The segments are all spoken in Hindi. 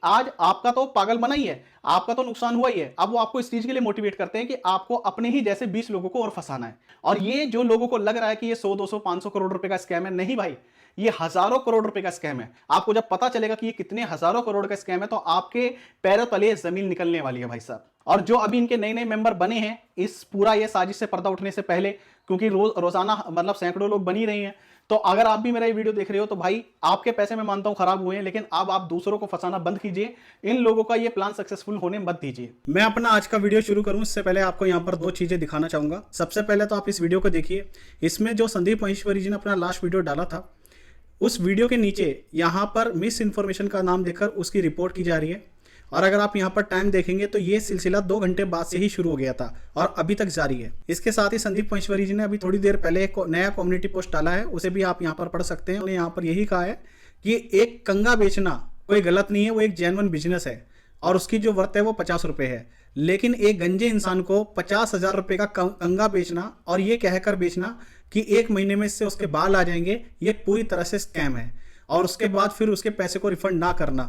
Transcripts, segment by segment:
आज आपका तो पागल बना ही है, आपका तो नुकसान हुआ ही है। अब वो आपको इस चीज के लिए मोटिवेट करते हैं कि आपको अपने ही जैसे 20 लोगों को और फंसाना है। और ये जो लोगों को लग रहा है कि ये 100 200 500 करोड़ रुपए का स्कैम है, नहीं भाई, ये हजारों करोड़ रुपए का स्कैम है। आपको जब पता चलेगा कि ये कितने हजारों करोड़ का स्कैम है तो आपके पैरों तले जमीन निकलने वाली है भाई साहब। और जो अभी इनके नए नए मेंबर बने हैं इस पूरा ये साजिश से पर्दा उठने से पहले, क्योंकि रोजाना मतलब सैकड़ों लोग बन ही रहे हैं, तो अगर आप भी मेरा ये वीडियो देख रहे हो तो भाई आपके पैसे मैं मानता हूं खराब हुए हैं, लेकिन अब आप दूसरों को फंसाना बंद कीजिए। इन लोगों का ये प्लान सक्सेसफुल होने मत दीजिए। मैं अपना आज का वीडियो शुरू करूं इससे पहले आपको यहां पर दो चीजें दिखाना चाहूंगा। सबसे पहले तो आप इस वीडियो को देखिए, इसमें जो संदीप महेश्वरी जी ने अपना लास्ट वीडियो डाला था उस वीडियो के नीचे यहाँ पर मिस इन्फॉर्मेशन का नाम देकर उसकी रिपोर्ट की जा रही है। और अगर आप यहाँ पर टाइम देखेंगे तो ये सिलसिला 2 घंटे बाद से ही शुरू हो गया था और अभी तक जारी है। इसके साथ ही संदीप महेश्वरी जी ने अभी थोड़ी देर पहले एक नया कम्युनिटी पोस्ट डाला है, उसे भी आप यहाँ पर पढ़ सकते हैं। उन्होंने यहाँ पर यही कहा है कि एक कंगा बेचना कोई गलत नहीं है, वो एक जेन्युइन बिजनेस है और उसकी जो वर्थ है वो 50 रुपए है। लेकिन एक गंजे इंसान को 50,000 रुपए का कंगा बेचना और ये कहकर बेचना कि 1 महीने में इससे उसके बाल आ जाएंगे, ये पूरी तरह से स्कैम है। और उसके बाद फिर उसके पैसे को रिफंड ना करना,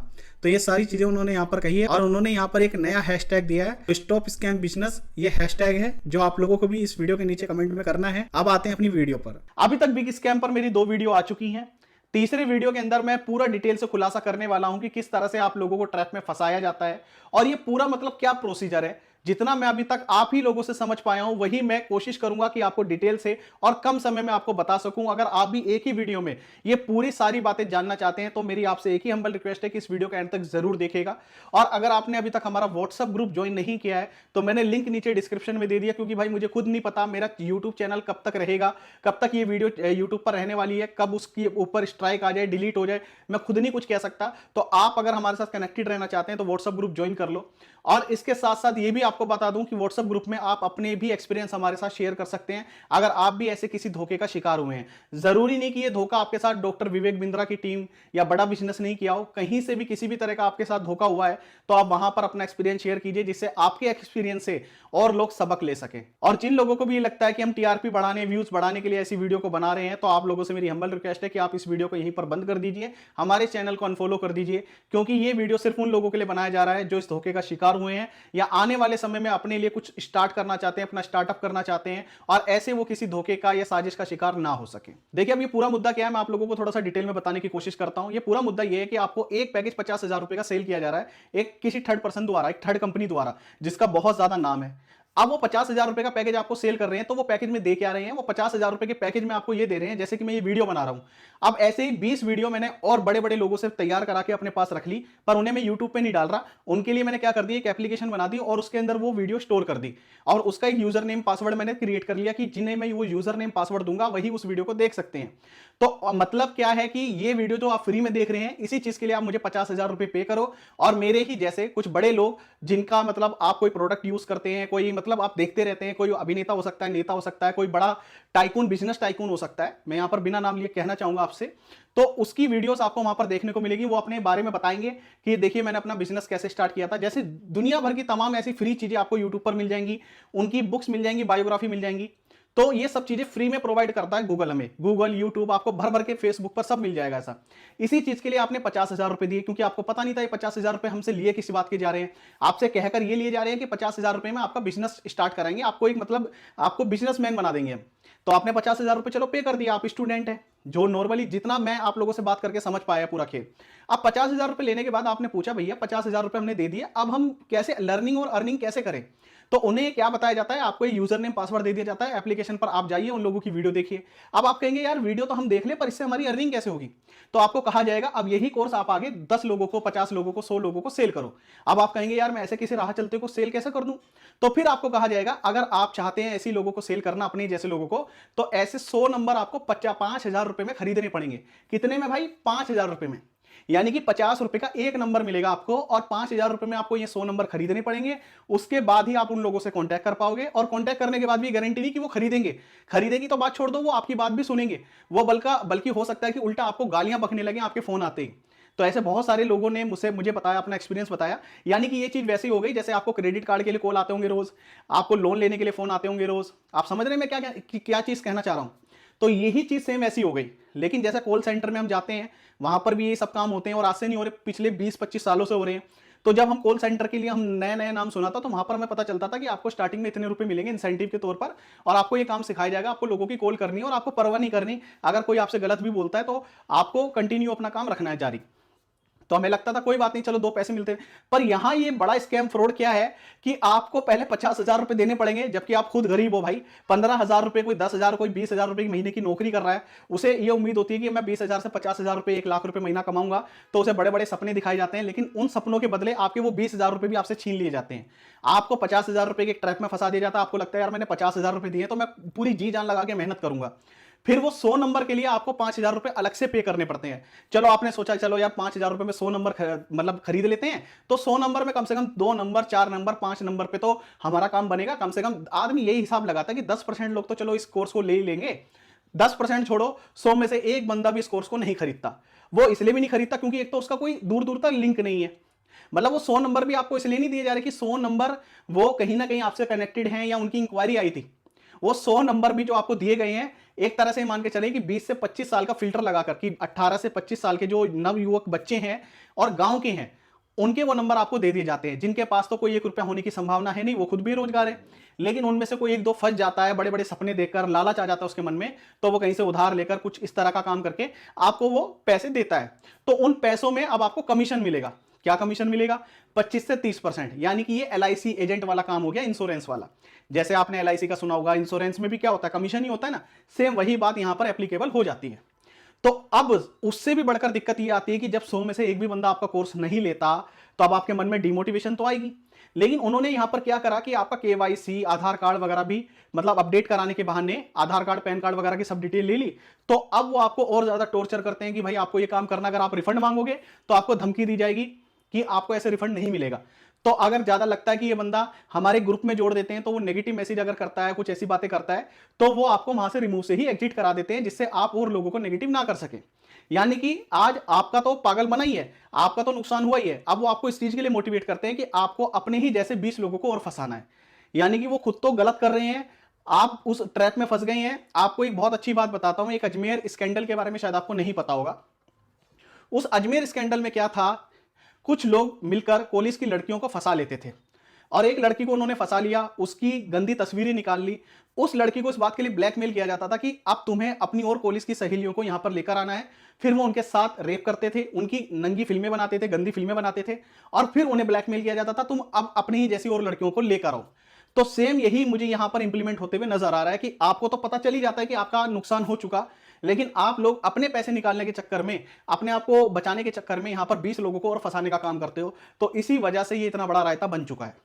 तो ये सारी चीजें उन्होंने यहाँ पर कही है। और उन्होंने यहाँ पर एक नया हैशटैग दिया है, स्टॉप स्कैम बिजनेस। ये हैशटैग है जो आप लोगों को भी इस वीडियो के नीचे कमेंट में करना है। अब आते हैं अपनी वीडियो पर। अभी तक बिग स्कैम पर मेरी 2 वीडियो आ चुकी हैं। तीसरे वीडियो के अंदर मैं पूरा डिटेल से खुलासा करने वाला हूं कि किस तरह से आप लोगों को ट्रैप में फंसाया जाता है और ये पूरा मतलब क्या प्रोसीजर है। जितना मैं अभी तक आप ही लोगों से समझ पाया हूं वही मैं कोशिश करूंगा कि आपको डिटेल से और कम समय में आपको बता सकूं। अगर आप भी एक ही वीडियो में ये पूरी सारी बातें जानना चाहते हैं तो मेरी आपसे एक ही हम्बल रिक्वेस्ट है कि इस वीडियो के एंड तक जरूर देखिएगा। और अगर आपने अभी तक हमारा व्हाट्सएप ग्रुप ज्वाइन नहीं किया है तो मैंने लिंक नीचे डिस्क्रिप्शन में दे दिया, क्योंकि भाई मुझे खुद नहीं पता मेरा यूट्यूब चैनल कब तक रहेगा, कब तक ये वीडियो यूट्यूब पर रहने वाली है, कब उसके ऊपर स्ट्राइक आ जाए, डिलीट हो जाए, मैं खुद नहीं कुछ कह सकता। तो आप अगर हमारे साथ कनेक्टेड रहना चाहते हैं तो व्हाट्सएप ग्रुप ज्वाइन कर लो। और इसके साथ साथ ये भी आपको बता दूं कि व्हाट्सएप ग्रुप में आप अपने भी एक्सपीरियंस हमारे साथ शेयर कर सकते हैं अगर आप भी ऐसे किसी धोखे का शिकार हुए हैं। जरूरी नहीं कि ये धोखा आपके साथ डॉक्टर विवेक बिंद्रा की टीम या बड़ा बिजनेस नहीं किया हो, कहीं से भी किसी भी तरह का आपके साथ धोखा हुआ है तो आप वहां पर अपना एक्सपीरियंस शेयर कीजिए, जिससे आपके एक्सपीरियंस से और लोग सबक ले सकें। और जिन लोगों को भी लगता है कि हम टीआरपी बढ़ाने, व्यूज बढ़ाने के लिए ऐसी वीडियो को बना रहे हैं, तो आप लोगों से मेरी हम्बल रिक्वेस्ट है कि आप इस वीडियो को यहीं पर बंद कर दीजिए, हमारे चैनल को अनफॉलो कर दीजिए, क्योंकि ये वीडियो सिर्फ उन लोगों के लिए बनाया जा रहा है जो इस धोखे का शिकार हुए हैं या आने वाले समय में अपने लिए कुछ स्टार्ट करना चाहते हैं, अपना स्टार्टअप करना चाहते हैं और ऐसे वो किसी धोखे का या साजिश का शिकार ना हो सके। देखिए अब ये पूरा मुद्दा क्या है, मैं आप लोगों को थोड़ा सा डिटेल में बताने की कोशिश करता हूं। ये पूरा मुद्दा ये है कि आपको एक पैकेज 50,000 रुपए का सेल किया जा रहा है एक किसी थर्ड पर्सन द्वारा, एक थर्ड कंपनी द्वारा, जिसका बहुत ज्यादा नाम है। अब वो 50,000 रुपए का पैकेज आपको सेल कर रहे हैं, तो वो पैकेज में दे क्या रहे हैं, वो 50,000 रुपए के पैकेज में आपको ये दे रहे हैं जैसे कि मैं ये वीडियो बना रहा हूं। अब ऐसे ही 20 वीडियो मैंने और बड़े बड़े लोगों से तैयार करा के अपने पास रख ली, पर उन्हें मैं यूट्यूब पे नहीं डाल रहा। उनके लिए मैंने क्या कर दिया, एक एप्लीकेशन बना दी और उसके अंदर वो वीडियो स्टोर कर दी और उसका एक यूजर नेम पासवर्ड मैंने क्रिएट कर लिया कि जिन्हें मैं वो यूजर नेम पासवर्ड दूंगा वही उस वीडियो को देख सकते हैं। तो मतलब क्या है कि ये वीडियो जो आप फ्री में देख रहे हैं, इसी चीज के लिए आप मुझे 50,000 रुपए पे करो और मेरे ही जैसे कुछ बड़े लोग जिनका मतलब आप कोई प्रोडक्ट यूज करते हैं, कोई मतलब आप देखते रहते हैं, कोई अभिनेता हो सकता है, नेता हो सकता है, कोई बड़ा टाइकून, बिजनेस टाइकून हो सकता है, मैं यहां पर बिना नाम लिए कहना चाहूंगा आपसे, तो उसकी वीडियोस आपको वहां पर देखने को मिलेगी। वो अपने बारे में बताएंगे कि देखिए मैंने अपना बिजनेस कैसे स्टार्ट किया था। जैसे दुनिया भर की तमाम ऐसी फ्री चीजें आपको यूट्यूब पर मिल जाएंगी, उनकी बुक्स मिल जाएंगी, बायोग्राफी मिल जाएंगी। तो ये सब चीजें फ्री में प्रोवाइड करता है गूगल, हमें गूगल, यूट्यूब, आपको भर भर के फेसबुक पर सब मिल जाएगा ऐसा। इसी चीज के लिए आपने 50,000 रुपए दिए, क्योंकि आपको पता नहीं था ये 50,000 रुपए हमसे लिए किसी बात के जा रहे हैं। आपसे कहकर ये लिए जा रहे हैं कि 50,000 रुपए में आपका बिजनेस स्टार्ट कराएंगे, आपको एक मतलब आपको बिजनेसमैन बना देंगे हम। तो आपने 50,000 रुपए चलो पे कर दिया, आप स्टूडेंट है, जो नॉर्मली जितना मैं आप लोगों से बात करके समझ पाया पूरा खेल। अब 50,000 रुपए लेने के बाद आपने पूछा भैया 50,000 रुपए हमने दे दिए, अब हम कैसे लर्निंग और अर्निंग कैसे करें। तो उन्हें क्या बताया जाता है, आपको यूजर नेम पासवर्ड दे दिया जाता है, एप्लीकेशन पर आप जाइए, उन लोगों की वीडियो देखिए। अब आप कहेंगे यार वीडियो तो हम देख ले, पर इससे हमारी अर्निंग कैसे होगी। तो आपको कहा जाएगा अब यही कोर्स आप आगे 10 लोगों को, 50 लोगों को, 100 लोगों को सेल करो। अब आप कहेंगे यार मैं ऐसे किसी राह चलते को सेल कैसे कर दूं। तो फिर आपको कहा जाएगा अगर आप चाहते हैं ऐसी लोगों को सेल करना, अपने जैसे लोगों को, तो ऐसे 100 नंबर आपको 5,000 रुपए में खरीदने पड़ेंगे। कितने में भाई, 5,000 रुपए में। यानी कि 50 रुपए का एक नंबर मिलेगा आपको और 5,000 रुपए में आपको ये 100 नंबर खरीदने पड़ेंगे। उसके बाद ही आप उन लोगों से कांटेक्ट कर पाओगे और कांटेक्ट करने के बाद भी गारंटी नहीं कि वो खरीदेंगे। खरीदेगी तो बात छोड़ दो, वो आपकी बात भी सुनेंगे, वो बल्कि हो सकता है कि उल्टा आपको गालियां बकने लगे आपके फोन आते ही। तो ऐसे बहुत सारे लोगों ने मुझे बताया, अपना एक्सपीरियंस बताया। यानी कि ये चीज वैसी हो गई जैसे आपको क्रेडिट कार्ड के लिए कॉल आते होंगे रोज, आपको लोन लेने के लिए फोन आते होंगे रोज। आप समझ रहे हैं मैं क्या चीज कहना चाह रहा हूं। तो यही चीज सेम ऐसी हो गई। लेकिन जैसे कॉल सेंटर में हम जाते हैं, वहां पर भी ये सब काम होते हैं, और आज से नहीं हो रहे, पिछले 20-25 सालों से हो रहे हैं। तो जब हम कॉल सेंटर के लिए हम नए नए नाम सुना था, तो वहां पर हमें पता चलता था कि आपको स्टार्टिंग में इतने रुपए मिलेंगे इंसेंटिव के तौर पर, और आपको ये काम सिखाया जाएगा, आपको लोगों की कॉल करनी है और आपको परवाह नहीं करनी, अगर कोई आपसे गलत भी बोलता है तो आपको कंटिन्यू अपना काम रखना है जारी। तो हमें लगता था कोई बात नहीं, चलो 2 पैसे मिलते हैं। पर यहां ये बड़ा स्कैम फ्रॉड क्या है कि आपको पहले 50,000 रुपए देने पड़ेंगे, जबकि आप खुद गरीब हो भाई। 15,000 रुपए, कोई 10,000, कोई 20,000 रुपए की महीने की नौकरी कर रहा है, उसे ये उम्मीद होती है कि मैं 20,000 से 50,000 रुपए, 1 लाख रुपए महीना कमाऊंगा। तो उसे बड़े बड़े सपने दिखाए जाते हैं, लेकिन उन सपनों के बदले आपके वो 20,000 रुपए भी आपसे छीन लिए जाते हैं। आपको 50,000 रुपए के एक ट्रैप में फंसा दिया जाता है। आपको लगता है यार मैंने 50,000 रुपए दिए तो मैं पूरी जी जान लगा के मेहनत करूंगा। फिर वो 100 नंबर के लिए आपको 5,000 रुपए अलग से पे करने पड़ते हैं। चलो आपने सोचा चलो यार 5,000 रुपए में 100 नंबर मतलब खरीद लेते हैं, तो 100 नंबर में कम से कम 2 नंबर, 4 नंबर, 5 नंबर पे तो हमारा काम बनेगा। कम से कम आदमी यही हिसाब लगाता है कि 10% लोग तो चलो इस कोर्स को ले ही लेंगे। 10% छोड़ो, 100 में से एक बंदा भी इस कोर्स को नहीं खरीदता। वो इसलिए भी नहीं खरीदता क्योंकि एक तो उसका कोई दूर दूर तक लिंक नहीं है। मतलब वो 100 नंबर भी आपको इसलिए नहीं दिए जा रहे कि 100 नंबर वो कहीं ना कहीं आपसे कनेक्टेड हैं या उनकी इंक्वायरी आई थी। वो 100 नंबर भी जो आपको दिए गए हैं, एक तरह से मान के चले कि 20 से 25 साल का फिल्टर लगाकर, कि 18 से 25 साल के जो नवयुवक बच्चे हैं और गांव के हैं, उनके वो नंबर आपको दे दिए जाते हैं, जिनके पास तो कोई 1 रुपया होने की संभावना है नहीं, वो खुद भी रोजगार है। लेकिन उनमें से कोई 1-2 फंस जाता है, बड़े बड़े सपने देखकर लालच आ जाता है उसके मन में, तो वो कहीं से उधार लेकर कुछ इस तरह का काम करके आपको वो पैसे देता है। तो उन पैसों में अब आपको कमीशन मिलेगा। क्या कमीशन मिलेगा? 25 से 30%। यानी कि ये LIC एजेंट वाला काम हो गया, इंश्योरेंस वाला। जैसे आपने LIC का सुना होगा, इंश्योरेंस में भी क्या होता है, कमीशन ही होता है ना। सेम वही बात यहां पर एप्लीकेबल हो जाती है। तो अब उससे भी बढ़कर दिक्कत ये आती है कि जब 100 में से एक भी बंदा आपका कोर्स नहीं लेता, तो अब आपके मन में डिमोटिवेशन तो आएगी। लेकिन उन्होंने यहां पर क्या करा कि आपका KYC, आधार कार्ड वगैरह भी मतलब अपडेट कराने के बहाने आधार कार्ड, पैन कार्ड वगैरह की सब डिटेल ले ली। तो अब वो आपको और ज्यादा टॉर्चर करते हैं कि भाई आपको ये काम करना, अगर आप रिफंड मांगोगे तो आपको धमकी दी जाएगी कि आपको ऐसे रिफंड नहीं मिलेगा। तो अगर ज्यादा लगता है कि ये बंदा हमारे ग्रुप में जोड़ देते हैं, तो वो नेगेटिव मैसेज अगर करता है, कुछ ऐसी बातें करता है, तो वो आपको वहां से रिमूव से ही एग्जिट करा देते हैं, जिससे आप और लोगों को नेगेटिव ना कर सके। यानी कि आज आपका तो पागल बना ही है, आपका तो नुकसान हुआ ही है। अब वो आपको इस चीज के लिए मोटिवेट करते हैं कि आपको अपने ही जैसे 20 लोगों को और फंसाना है। यानी कि वो खुद तो गलत कर रहे हैं, आप उस ट्रैप में फंस गए हैं। आपको एक बहुत अच्छी बात बताता हूं, एक अजमेर स्कैंडल के बारे में शायद आपको नहीं पता होगा। उस अजमेर स्कैंडल में क्या था, कुछ लोग मिलकर कॉलेज की लड़कियों को फंसा लेते थे, और एक लड़की को उन्होंने फंसा लिया, उसकी गंदी तस्वीरें निकाल ली। उस लड़की को इस बात के लिए ब्लैकमेल किया जाता था कि अब तुम्हें अपनी और कॉलेज की सहेलियों को यहां पर लेकर आना है। फिर वो उनके साथ रेप करते थे, उनकी नंगी फिल्में बनाते थे, गंदी फिल्में बनाते थे, और फिर उन्हें ब्लैकमेल किया जाता था तुम अब अपनी ही जैसी और लड़कियों को लेकर आओ। तो सेम यही मुझे यहां पर इंप्लीमेंट होते हुए नजर आ रहा है कि आपको तो पता चल ही जाता है कि आपका नुकसान हो चुका, लेकिन आप लोग अपने पैसे निकालने के चक्कर में, अपने आप को बचाने के चक्कर में यहां पर 20 लोगों को और फंसाने का काम करते हो। तो इसी वजह से ये इतना बड़ा रायता बन चुका है।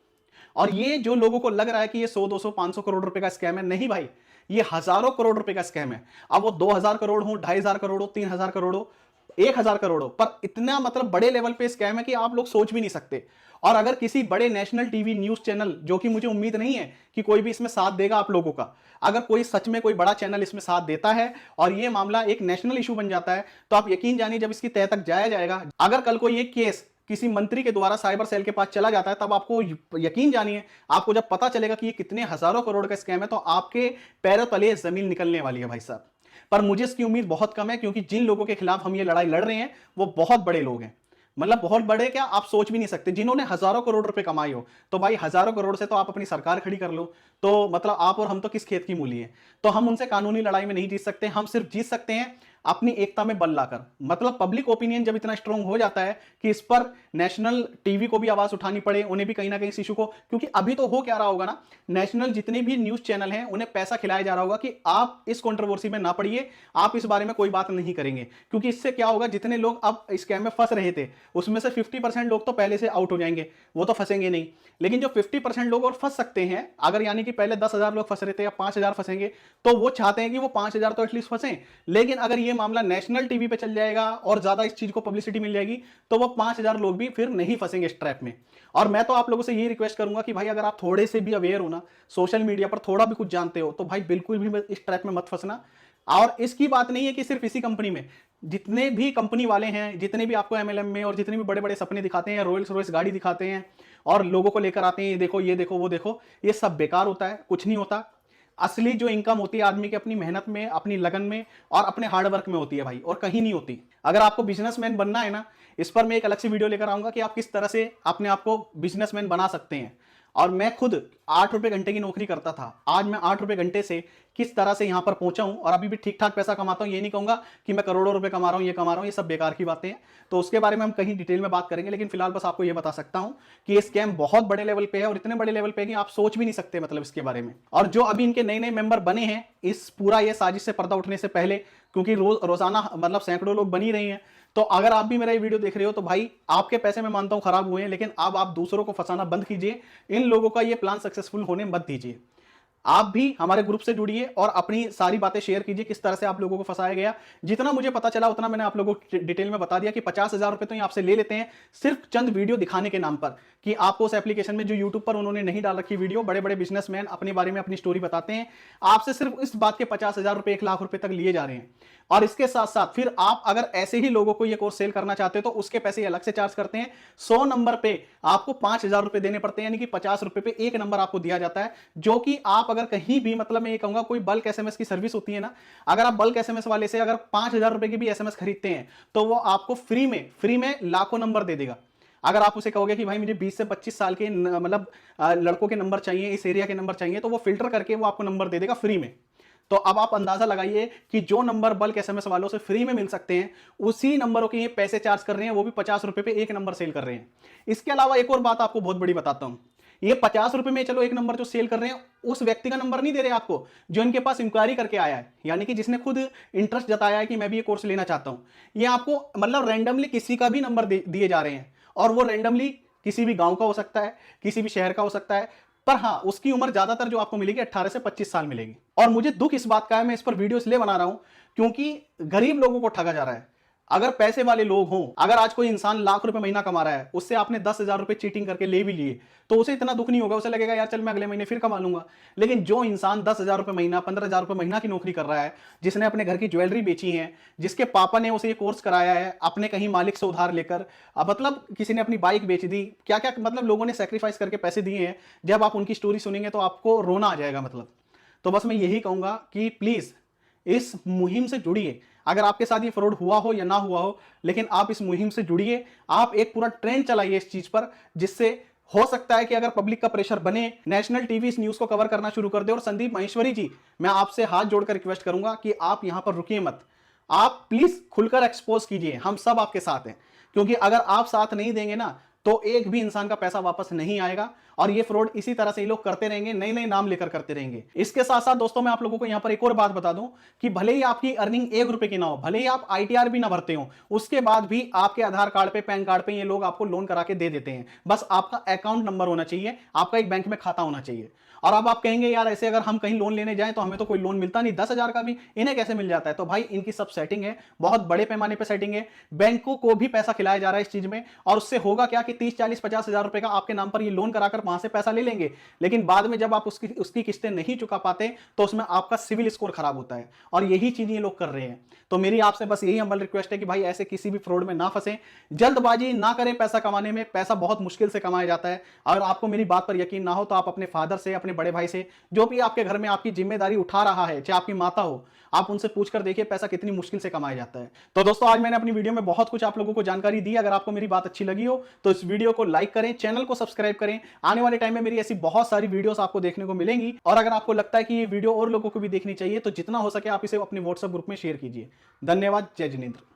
और ये जो लोगों को लग रहा है कि ये 100, 200, 500 करोड़ रुपए का स्कैम है, नहीं भाई, ये हजारों करोड़ रुपए का स्कैम है। अब वो 2,000 करोड़ हो, 2,500 करोड़ हो, 3,000 करोड़ हो, 1,000 करोड़ हो, पर इतना मतलब बड़े लेवल पे स्कैम है कि आप लोग सोच भी नहीं सकते। और अगर किसी बड़े नेशनल टीवी न्यूज चैनल, जो कि मुझे उम्मीद नहीं है कि कोई भी इसमें साथ देगा आप लोगों का, अगर कोई सच में कोई बड़ा चैनल इसमें साथ देता है और ये मामला एक नेशनल इशू बन जाता है, तो आप यकीन जानिए जब इसकी तह तक जाया जाएगा, अगर कल को ये केस किसी मंत्री के द्वारा साइबर सेल के पास चला जाता है, तब आपको यकीन जानिए, आपको जब पता चलेगा कि ये कितने हजारों करोड़ का स्कैम है, तो आपके पैरों तले जमीन निकलने वाली है भाई साहब। पर मुझे इसकी उम्मीद बहुत कम है, क्योंकि जिन लोगों के खिलाफ हम ये लड़ाई लड़ रहे हैं वो बहुत बड़े लोग हैं। मतलब बहुत बड़े क्या, आप सोच भी नहीं सकते, जिन्होंने हजारों करोड़ रुपए कमाए हो। तो भाई हजारों करोड़ से तो आप अपनी सरकार खड़ी कर लो, तो मतलब आप और हम तो किस खेत की मूली है। तो हम उनसे कानूनी लड़ाई में नहीं जीत सकते, हम सिर्फ जीत सकते हैं अपनी एकता में बल लाकर। मतलब पब्लिक ओपिनियन जब इतना स्ट्रांग हो जाता है कि इस पर नेशनल टीवी को भी आवाज उठानी पड़े, उन्हें भी कहीं ना कहीं इस इशू को, क्योंकि अभी तो हो क्या रहा होगा ना, नेशनल जितने भी न्यूज चैनल हैं उन्हें पैसा खिलाया जा रहा होगा कि आप इस कंट्रोवर्सी में ना पड़िए, आप इस बारे में कोई बात नहीं करेंगे। क्योंकि इससे क्या होगा, जितने लोग अब स्कैम में फंस रहे थे उसमें से 50% लोग तो पहले से आउट हो जाएंगे, वो तो फंसेंगे नहीं। लेकिन जो 50% लोग और फंस सकते हैं, अगर यानी कि पहले 10,000 लोग फंस रहे थे या 5,000 फंसेंगे, तो वो चाहते हैं कि वो 5,000 तो एटलीस्ट फंसे। लेकिन अगर ये मामला नेशनल टीवी पे चल जाएगा और ज्यादा इस चीज को पब्लिसिटी मिल जाएगी, तो वो 5,000 लोग भी फिर नहीं फंसेंगे इस ट्रैप में। और मैं तो आप लोगों से ये रिक्वेस्ट करूंगा कि भाई अगर आप थोड़े से भी अवेयर हो ना, सोशल मीडिया पर थोड़ा भी कुछ जानते हो, तो भाई बिल्कुल भी इस ट्रैप में मत फंसना। और इसकी बात नहीं है कि सिर्फ इसी कंपनी में, जितने भी कंपनी वाले हैं, जितने भी आपको MLM में और जितने भी बड़े बड़े सपने दिखाते हैं, रॉयल्स रॉयस गाड़ी दिखाते हैं और लोगों को लेकर आते हैं, ये देखो ये देखो वो देखो, ये सब बेकार होता है, कुछ नहीं होता। असली जो इनकम होती है आदमी की अपनी मेहनत में, अपनी लगन में और अपने हार्डवर्क में होती है भाई, और कहीं नहीं होती। अगर आपको बिजनेसमैन बनना है ना, इस पर मैं एक अलग से वीडियो लेकर आऊंगा कि आप किस तरह से अपने आप को बिजनेसमैन बना सकते हैं। और मैं खुद 8 रुपए घंटे की नौकरी करता था, आज मैं 8 रुपए घंटे से किस तरह से यहां पर पहुंचा हूं और अभी भी ठीक ठाक पैसा कमाता हूं। ये नहीं कहूंगा कि मैं करोड़ों रुपए कमा रहा हूं, ये कमा रहा हूं, ये सब बेकार की बातें हैं। तो उसके बारे में हम कहीं डिटेल में बात करेंगे, लेकिन फिलहाल बस आपको ये बता सकता हूं कि ये स्कैम बहुत बड़े लेवल पे है, और इतने बड़े लेवल पे है कि आप सोच भी नहीं सकते मतलब इसके बारे में। और जो अभी इनके नए नए मेंबर बने हैं इस पूरा ये साजिश से पर्दा उठने से पहले, क्योंकि रोजाना मतलब सैकड़ों लोग बन ही रहे हैं, तो अगर आप भी मेरा ये वीडियो देख रहे हो तो भाई आपके पैसे मैं मानता हूं खराब हुए हैं, लेकिन अब आप दूसरों को फंसाना बंद कीजिए। इन लोगों का ये प्लान सक्सेसफुल होने मत दीजिए। आप भी हमारे ग्रुप से जुड़िए और अपनी सारी बातें शेयर कीजिए किस तरह से आप लोगों को फंसाया गया। जितना मुझे पता चला उतना मैंने आप लोगों को डिटेल में बता दिया कि 50,000 रुपए तो ये आपसे ले लेते हैं सिर्फ चंद वीडियो दिखाने के नाम पर, कि आपको उस एप्लीकेशन में जो यूट्यूब पर उन्होंने नहीं डाल रखी वीडियो, बड़े बड़े बिजनेसमैन अपने बारे में अपनी स्टोरी बताते हैं, आपसे सिर्फ इस बात के 50,000 रुपए 1 लाख रुपए तक लिए जा रहे हैं। और इसके साथ साथ फिर आप अगर ऐसे ही लोगों को ये कोर्स सेल करना चाहते हो तो उसके पैसे अलग से चार्ज करते हैं। 100 नंबर पे आपको 5,000 रुपए देने पड़ते हैं, यानी कि 50 रुपए पे एक नंबर आपको दिया जाता है। जो कि आप अगर कहीं भी, मतलब मैं ये कहूंगा, कोई बल्क एसएमएस की सर्विस होती है ना, अगर आप बल्क एसएमएस वाले से अगर 5,000 रुपए की भी एसएमएस खरीदते हैं तो वो आपको फ्री में लाखों नंबर दे देगा। अगर आप उसे कहोगे कि भाई मुझे 20 से 25 साल के मतलब लड़कों के नंबर चाहिए, इस एरिया के नंबर चाहिए, तो वो फिल्टर करके वो आपको नंबर दे देगा फ्री में। तो अब आप अंदाजा लगाइए कि जो नंबर बल्क एसएमएस वालों से फ्री में मिल सकते हैं, उसी नंबरों के ये पैसे चार्ज कर रहे हैं, वो भी 50 रुपए पे एक नंबर सेल कर रहे हैं। इसके अलावा एक और बात आपको बहुत बड़ी बताता हूं, ये 50 रुपए में चलो एक नंबर जो सेल कर रहे हैं, उस व्यक्ति का नंबर नहीं दे रहे आपको जो इनके पास इंक्वायरी करके आया है, यानी कि जिसने खुद इंटरेस्ट जताया है कि मैं भी ये कोर्स लेना चाहता हूं। ये आपको मतलब रैंडमली किसी का भी नंबर दिए जा रहे हैं, और वो रैंडमली किसी भी गांव का हो सकता है, किसी भी शहर का हो सकता है, पर हाँ उसकी उम्र ज्यादातर जो आपको मिलेगी 18 से 25 साल मिलेगी। और मुझे दुख इस बात का है, मैं इस पर वीडियो इसलिए बना रहा हूं क्योंकि गरीब लोगों को ठगा जा रहा है। अगर पैसे वाले लोग हों, अगर आज कोई इंसान लाख रुपए महीना कमा रहा है, उससे आपने 10,000 रुपए चीटिंग करके ले भी लिए, तो उसे इतना दुख नहीं होगा, उसे लगेगा यार चल मैं अगले महीने फिर कमा लूंगा। लेकिन जो इंसान 10,000 रुपए महीना, 15,000 रुपए महीना की नौकरी कर रहा है, जिसने अपने घर की ज्वेलरी बेची है, जिसके पापा ने उसे ये कोर्स कराया है अपने कहीं मालिक से उधार लेकर, मतलब किसी ने अपनी बाइक बेच दी, क्या क्या मतलब लोगों ने सेक्रीफाइस करके पैसे दिए हैं, जब आप उनकी स्टोरी सुनेंगे तो आपको रोना आ जाएगा मतलब। तो बस मैं यही कहूंगा कि प्लीज इस मुहिम से जुड़िए। अगर आपके साथ ये फ्रॉड हुआ हो या ना हुआ हो, लेकिन आप इस मुहिम से जुड़िए। आप एक पूरा ट्रेंड चलाइए इस चीज पर, जिससे हो सकता है कि अगर पब्लिक का प्रेशर बने, नेशनल टीवी इस न्यूज को कवर करना शुरू कर दे। और संदीप माहेश्वरी जी, मैं आपसे हाथ जोड़कर रिक्वेस्ट करूंगा कि आप यहां पर रुकिए मत, आप प्लीज खुलकर एक्सपोज कीजिए, हम सब आपके साथ हैं। क्योंकि अगर आप साथ नहीं देंगे ना, तो एक भी इंसान का पैसा वापस नहीं आएगा, और ये फ्रॉड इसी तरह से ये लोग करते रहेंगे, नए नए नाम लेकर करते रहेंगे। इसके साथ साथ दोस्तों मैं आप लोगों को यहां पर एक और बात बता दूं कि भले ही आपकी अर्निंग 1 रुपए की ना हो, भले ही आप आईटीआर भी ना भरते हो, उसके बाद भी आपके आधार कार्ड पे, पैन कार्ड पे ये लोग आपको लोन करा के दे देते हैं। बस आपका अकाउंट नंबर होना चाहिए, आपका एक बैंक में खाता होना चाहिए। और अब आप कहेंगे यार ऐसे अगर हम कहीं लोन लेने जाएं तो हमें तो कोई लोन मिलता नहीं, 10,000 का भी इन्हें कैसे मिल जाता है? तो भाई इनकी सब सेटिंग है, बहुत बड़े पैमाने पर सेटिंग है। बैंकों को भी पैसा खिलाया जा रहा है इस चीज में, और उससे होगा क्या कि 30, 40, 50,000 रुपए का आपके नाम पर ये लोन कराकर वहां से पैसा ले लेंगे, लेकिन बाद में जब आप उसकी किस्तें नहीं चुका पाते तो उसमें आपका सिविल स्कोर खराब होता है। और यही चीज ये लोग कर रहे हैं। तो मेरी आपसे बस यही हम्बल रिक्वेस्ट है कि भाई ऐसे किसी भी फ्रॉड में ना फंसे, जल्दबाजी ना करें पैसा कमाने में। पैसा बहुत मुश्किल से कमाया जाता है। अगर आपको मेरी बात पर यकीन ना हो तो आप अपने फादर से, अपने बड़े भाई से, जो भी आपके घर में आपकी जिम्मेदारी उठा रहा है, चाहे आपकी माता हो, आप उनसे पूछकर देखिए पैसा कितनी मुश्किल से कमाया जाता है। तो दोस्तों आज मैंने अपनी वीडियो में बहुत कुछ आप लोगों को जानकारी दी। अगर आपको मेरी बात अच्छी लगी हो तो इस वीडियो को लाइक करें, चैनल को सब्सक्राइब करें। आने वाले टाइम में मेरी ऐसी बहुत सारी वीडियोस आपको देखने को मिलेंगी। और अगर आपको लगता है कि ये वीडियो और लोगों को भी देखनी चाहिए तो जितना हो सके आप इसे अपने व्हाट्सएप ग्रुप में शेयर कीजिए। धन्यवाद। जय जिनेंद्र।